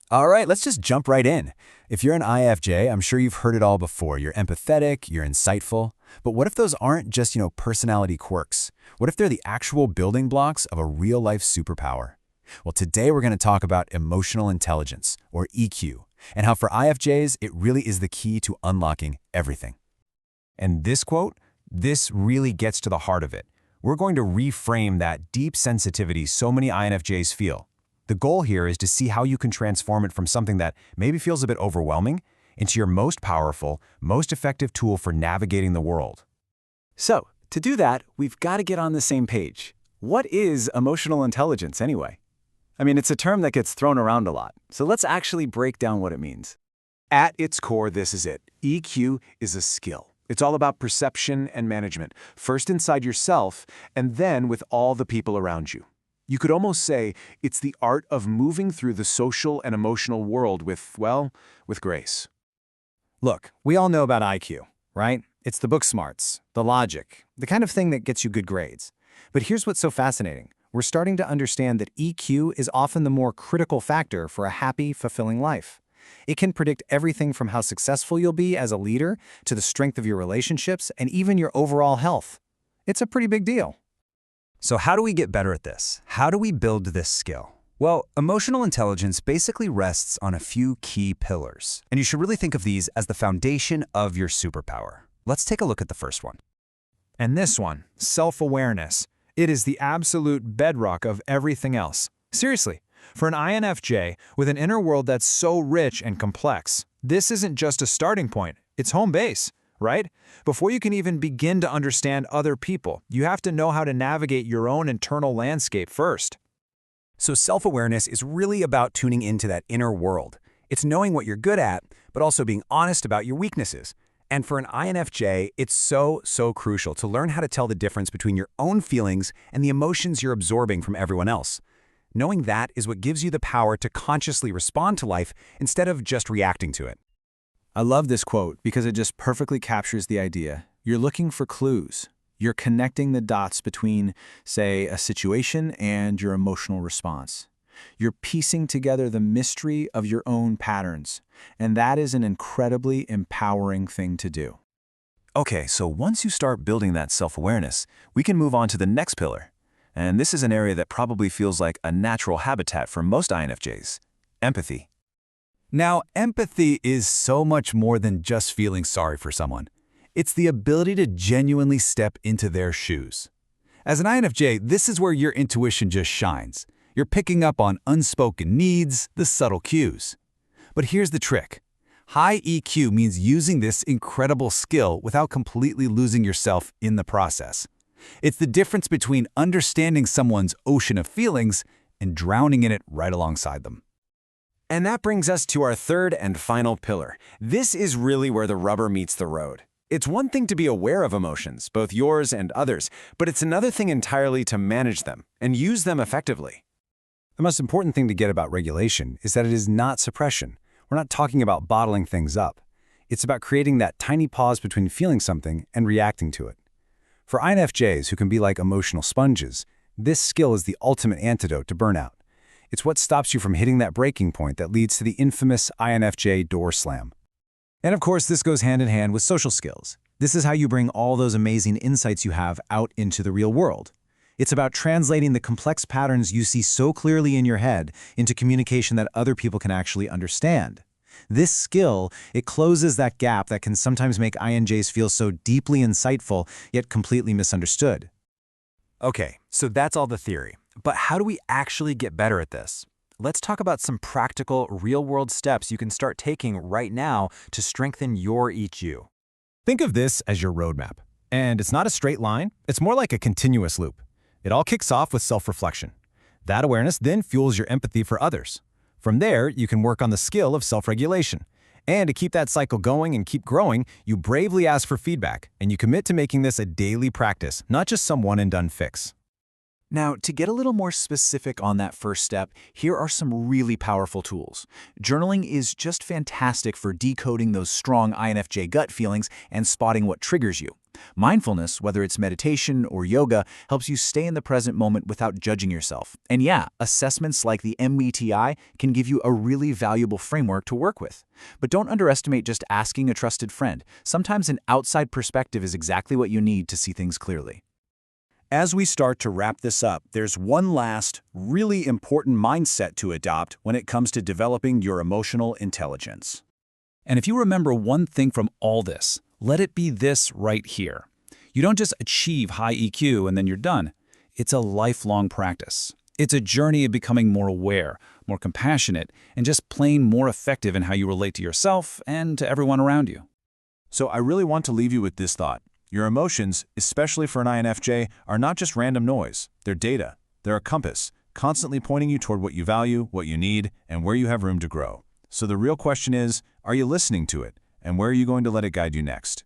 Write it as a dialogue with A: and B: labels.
A: All right, let's just jump right in. If you're an INFJ, I'm sure you've heard it all before. You're empathetic, you're insightful. But what if those aren't just, personality quirks? What if they're the actual building blocks of a real-life superpower? Well, today we're going to talk about emotional intelligence, or EQ, and how for INFJs, it really is the key to unlocking everything. And this quote, this really gets to the heart of it. We're going to reframe that deep sensitivity so many INFJs feel. The goal here is to see how you can transform it from something that maybe feels a bit overwhelming into your most powerful, most effective tool for navigating the world.
B: So, to do that, we've got to get on the same page. What is emotional intelligence anyway? I mean, it's a term that gets thrown around a lot, so let's actually break down what it means. At its core, this is it. EQ is a skill. It's all about perception and management, first inside yourself and then with all the people around you. You could almost say it's the art of moving through the social and emotional world with grace.
A: Look, we all know about IQ, right? It's the book smarts, the logic, the kind of thing that gets you good grades. But here's what's so fascinating. We're starting to understand that EQ is often the more critical factor for a happy, fulfilling life. It can predict everything from how successful you'll be as a leader to the strength of your relationships and even your overall health. It's a pretty big deal.
C: So how do we get better at this? How do we build this skill? Well, emotional intelligence basically rests on a few key pillars, and you should really think of these as the foundation of your superpower. Let's take a look at the first one.
D: And this one, self-awareness. It is the absolute bedrock of everything else. Seriously, for an INFJ with an inner world that's so rich and complex, this isn't just a starting point, it's home base. Right? Before you can even begin to understand other people, you have to know how to navigate your own internal landscape first.
C: So self-awareness is really about tuning into that inner world. It's knowing what you're good at, but also being honest about your weaknesses. And for an INFJ, it's so crucial to learn how to tell the difference between your own feelings and the emotions you're absorbing from everyone else. Knowing that is what gives you the power to consciously respond to life instead of just reacting to it.
B: I love this quote because it just perfectly captures the idea. You're looking for clues. You're connecting the dots between, say, a situation and your emotional response. You're piecing together the mystery of your own patterns, and that is an incredibly empowering thing to do.
A: Okay, so once you start building that self-awareness, we can move on to the next pillar. And this is an area that probably feels like a natural habitat for most INFJs, empathy.
C: Now, empathy is so much more than just feeling sorry for someone. It's the ability to genuinely step into their shoes. As an INFJ, this is where your intuition just shines. You're picking up on unspoken needs, the subtle cues. But here's the trick. High EQ means using this incredible skill without completely losing yourself in the process. It's the difference between understanding someone's ocean of feelings and drowning in it right alongside them.
B: And that brings us to our third and final pillar. This is really where the rubber meets the road. It's one thing to be aware of emotions, both yours and others, but it's another thing entirely to manage them and use them effectively.
A: The most important thing to get about regulation is that it is not suppression. We're not talking about bottling things up. It's about creating that tiny pause between feeling something and reacting to it. For INFJs who can be like emotional sponges, this skill is the ultimate antidote to burnout. It's what stops you from hitting that breaking point that leads to the infamous INFJ door slam. And of course, this goes hand in hand with social skills. This is how you bring all those amazing insights you have out into the real world. It's about translating the complex patterns you see so clearly in your head into communication that other people can actually understand. This skill, it closes that gap that can sometimes make INJs feel so deeply insightful, yet completely misunderstood.
C: Okay, so that's all the theory. But how do we actually get better at this? Let's talk about some practical, real-world steps you can start taking right now to strengthen your EQ.
D: Think of this as your roadmap. And it's not a straight line, it's more like a continuous loop. It all kicks off with self-reflection. That awareness then fuels your empathy for others. From there, you can work on the skill of self-regulation. And to keep that cycle going and keep growing, you bravely ask for feedback, and you commit to making this a daily practice, not just some one-and-done fix.
B: Now, to get a little more specific on that first step, here are some really powerful tools. Journaling is just fantastic for decoding those strong INFJ gut feelings and spotting what triggers you. Mindfulness, whether it's meditation or yoga, helps you stay in the present moment without judging yourself. And yeah, assessments like the MBTI can give you a really valuable framework to work with. But don't underestimate just asking a trusted friend. Sometimes an outside perspective is exactly what you need to see things clearly.
A: As we start to wrap this up, there's one last, really important mindset to adopt when it comes to developing your emotional intelligence. And if you remember one thing from all this, let it be this right here. You don't just achieve high EQ and then you're done. It's a lifelong practice. It's a journey of becoming more aware, more compassionate, and just plain more effective in how you relate to yourself and to everyone around you. So I really want to leave you with this thought. Your emotions, especially for an INFJ, are not just random noise. They're data. They're a compass, constantly pointing you toward what you value, what you need, and where you have room to grow. So the real question is, are you listening to it? And where are you going to let it guide you next?